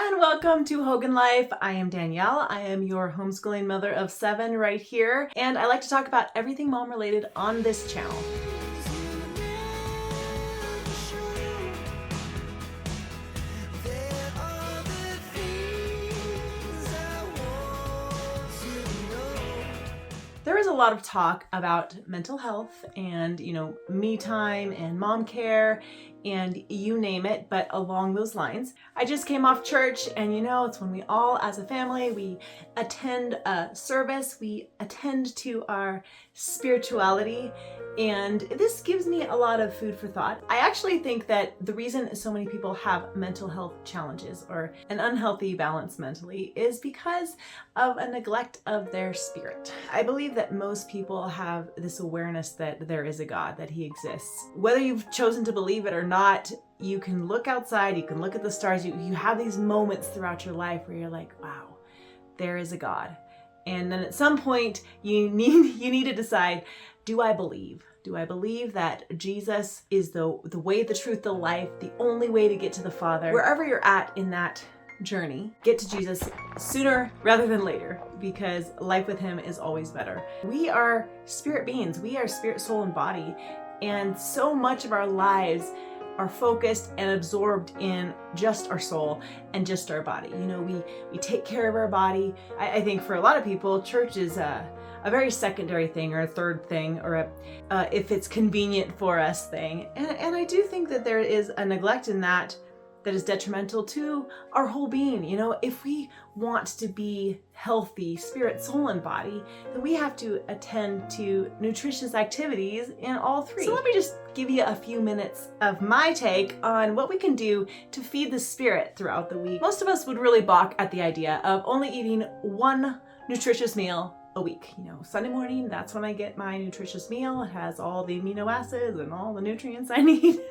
and welcome to Hogan Life. I am Danielle. I am your homeschooling mother of 7 right here, and I like to talk about everything mom related on this channel. There is a lot of talk about mental health and, me time and mom care and you name it, but along those lines. I just came off church and it's when we all as a family, we attend a service, we attend to our spirituality, and this gives me a lot of food for thought. I actually think that the reason so many people have mental health challenges or an unhealthy balance mentally is because of a neglect of their spirit. I believe that most people have this awareness that there is a God, that He exists. Whether you've chosen to believe it or not, you can look outside, you can look at the stars, you have these moments throughout your life where you're like, wow, there is a God. And then at some point you need to decide, do I believe? Do I believe that Jesus is the way, the truth, the life, the only way to get to the Father? Wherever you're at in that journey, get to Jesus sooner rather than later, because life with Him is always better. We are spirit beings. We are spirit, soul, and body. And so much of our lives are focused and absorbed in just our soul and just our body. We take care of our body. I think for a lot of people, church is a very secondary thing or a third thing or a if it's convenient for us thing. And I do think that there is a neglect in that is detrimental to our whole being. If we want to be healthy, spirit, soul, and body, then we have to attend to nutritious activities in all three. So let me just give you a few minutes of my take on what we can do to feed the spirit throughout the week. Most of us would really balk at the idea of only eating one nutritious meal a week. Sunday morning, that's when I get my nutritious meal. It has all the amino acids and all the nutrients I need.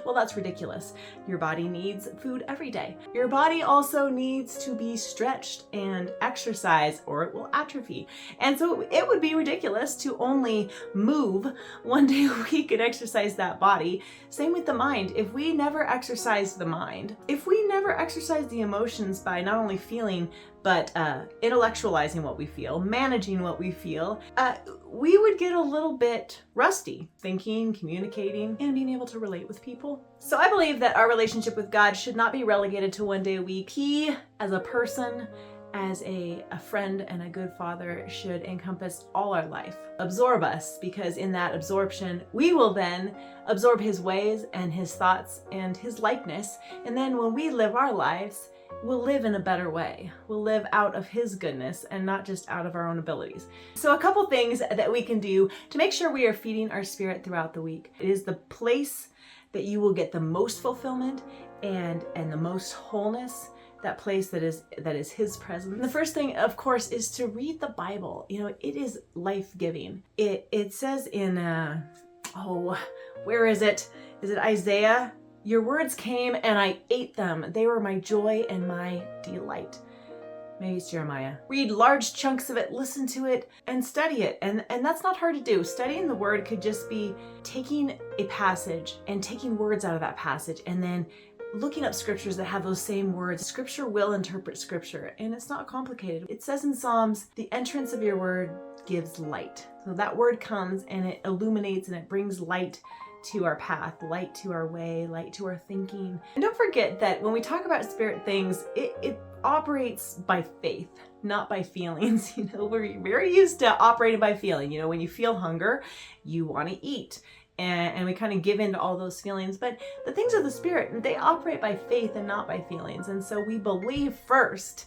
Well, that's ridiculous. Your body needs food every day. Your body also needs to be stretched and exercise or it will atrophy. And so it would be ridiculous to only move one day a week and exercise that body. Same with the mind. If we never exercise the mind, if we never exercise the emotions by not only feeling but intellectualizing what we feel, managing what we feel, we would get a little bit rusty thinking, communicating, and being able to relate with people. So I believe that our relationship with God should not be relegated to one day a week. He, as a person, as a friend and a good father, should encompass all our life, absorb us, because in that absorption, we will then absorb His ways and His thoughts and His likeness. And then when we live our lives, we'll live in a better way. We'll live out of His goodness and not just out of our own abilities. So a couple things that we can do to make sure we are feeding our spirit throughout the week. It is the place that you will get the most fulfillment and the most wholeness, that place that is His presence. And the first thing, of course, is to read the Bible. It is life-giving. It says in, where is it? Is it Isaiah? Your words came and I ate them. They were my joy and my delight. Maybe it's Jeremiah. Read large chunks of it, listen to it, and study it. And that's not hard to do. Studying the Word could just be taking a passage and taking words out of that passage and then looking up scriptures that have those same words. Scripture will interpret Scripture, and it's not complicated. It says in Psalms, the entrance of your word gives light. So that word comes and it illuminates and it brings light to our path, light to our way, light to our thinking. And don't forget that when we talk about spirit things, it operates by faith, not by feelings. We're very used to operating by feeling. When you feel hunger, you want to eat. And we kind of give in to all those feelings. But the things of the Spirit, they operate by faith and not by feelings. And so we believe first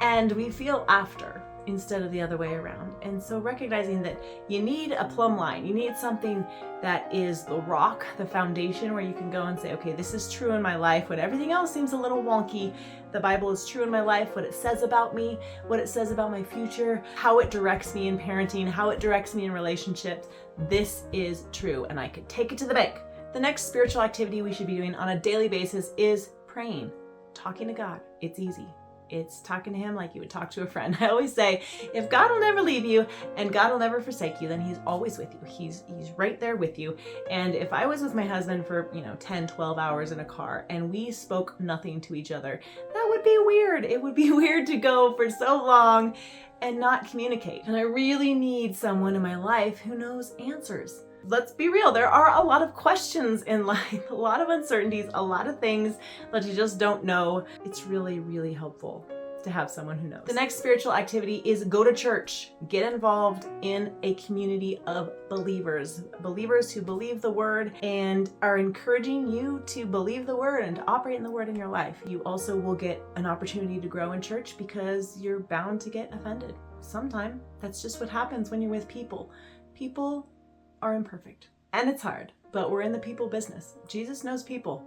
and we feel after instead of the other way around. And so recognizing that you need a plumb line, you need something that is the rock, the foundation where you can go and say, okay, this is true in my life. When everything else seems a little wonky, the Bible is true in my life, what it says about me, what it says about my future, how it directs me in parenting, how it directs me in relationships. This is true, and I could take it to the bank. The next spiritual activity we should be doing on a daily basis is praying, talking to God. It's easy. It's talking to him like you would talk to a friend. I always say, if God will never leave you and God will never forsake you, then he's always with you. He's right there with you. And if I was with my husband for, 10, 12 hours in a car and we spoke nothing to each other, that would be weird. It would be weird to go for so long and not communicate. And I really need someone in my life who knows answers. Let's be real, there are a lot of questions in life, a lot of uncertainties, a lot of things that you just don't know. It's really, really helpful to have someone who knows. The next spiritual activity is go to church. Get involved in a community of believers who believe the word and are encouraging you to believe the word and to operate in the word in your life. You also will get an opportunity to grow in church because you're bound to get offended. Sometime that's just what happens when you're with people. People are imperfect and it's hard, but we're in the people business. Jesus knows people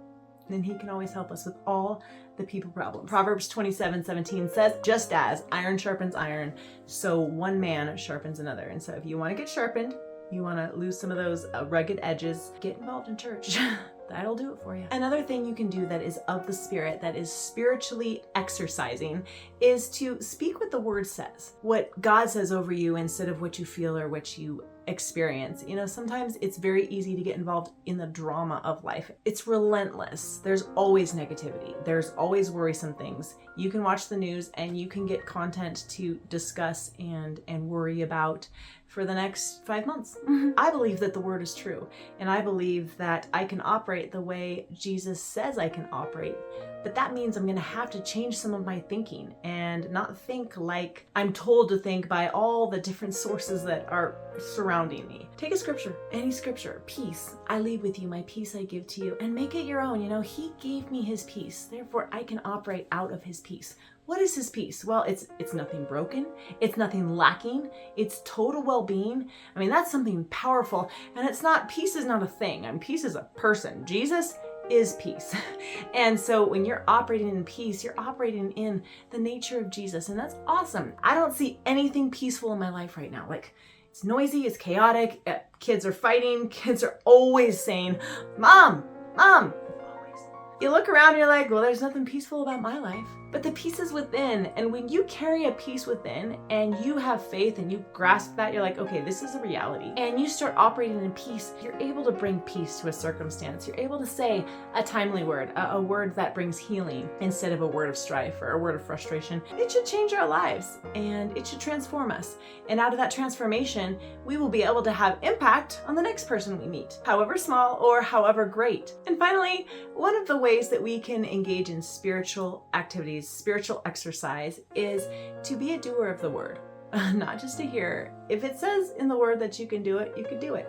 and he can always help us with all the people problems. Proverbs 27:17 says, just as iron sharpens iron, so one man sharpens another. And so if you want to get sharpened, you want to lose some of those rugged edges, get involved in church. That'll do it for you. Another thing you can do that is of the Spirit, that is spiritually exercising, is to speak what the word says, what God says over you instead of what you feel or what you experience. Sometimes it's very easy to get involved in the drama of life. It's relentless. There's always negativity. There's always worrisome things. You can watch the news and you can get content to discuss and worry about for the next 5 months. I believe that the word is true, and I believe that I can operate the way Jesus says I can operate. But that means I'm going to have to change some of my thinking and not think like I'm told to think by all the different sources that are surrounding me. Take a scripture, any scripture, peace. I leave with you, my peace I give to you, and make it your own. He gave me his peace. Therefore, I can operate out of his peace. What is his peace? Well, it's nothing broken. It's nothing lacking. It's total well-being. That's something powerful. And peace is not a thing. Peace is a person. Jesus is peace. And so when you're operating in peace, you're operating in the nature of Jesus. And that's awesome. I don't see anything peaceful in my life right now. It's noisy, it's chaotic. Kids are fighting. Kids are always saying, Mom, Mom. Always. You look around and you're like, well, there's nothing peaceful about my life. But the peace is within. And when you carry a peace within and you have faith and you grasp that, you're like, okay, this is a reality. And you start operating in peace, you're able to bring peace to a circumstance. You're able to say a timely word, a word that brings healing instead of a word of strife or a word of frustration. It should change our lives and it should transform us. And out of that transformation, we will be able to have impact on the next person we meet, however small or however great. And finally, one of the ways that we can engage in spiritual activities, spiritual exercise, is to be a doer of the word, not just a hearer. If it says in the word that you can do it, you can do it.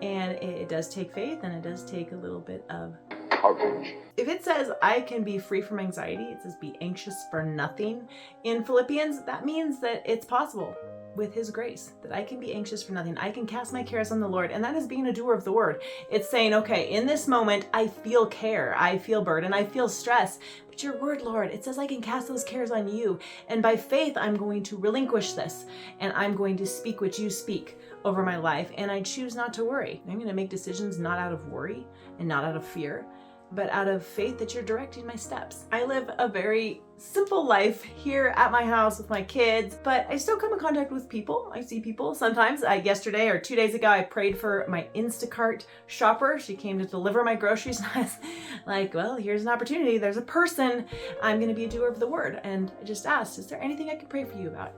And it does take faith and it does take a little bit of courage. If it says I can be free from anxiety, it says be anxious for nothing. In Philippians, that means that it's possible with his grace, that I can be anxious for nothing. I can cast my cares on the Lord. And that is being a doer of the word. It's saying, okay, in this moment, I feel care, I feel burden, I feel stress. But your word, Lord, it says I can cast those cares on you. And by faith, I'm going to relinquish this. And I'm going to speak what you speak over my life. And I choose not to worry. I'm going to make decisions not out of worry and not out of fear, but out of faith that you're directing my steps. I live a very simple life here at my house with my kids, but I still come in contact with people. I see people sometimes. Yesterday or 2 days ago, I prayed for my Instacart shopper. She came to deliver my groceries, and I was like, well, here's an opportunity. There's a person. I'm going to be a doer of the word. And I just asked, is there anything I can pray for you about?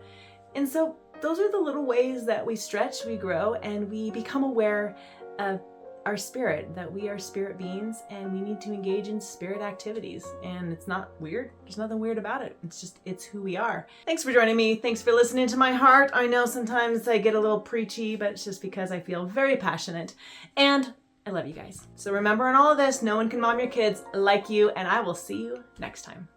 And so those are the little ways that we stretch, we grow, and we become aware of our spirit, that we are spirit beings and we need to engage in spirit activities. And it's not weird. There's nothing weird about it. It's who we are. Thanks for joining me. Thanks for listening to my heart. I know sometimes I get a little preachy, but it's just because I feel very passionate and I love you guys. So remember in all of this, no one can mom your kids like you, and I will see you next time.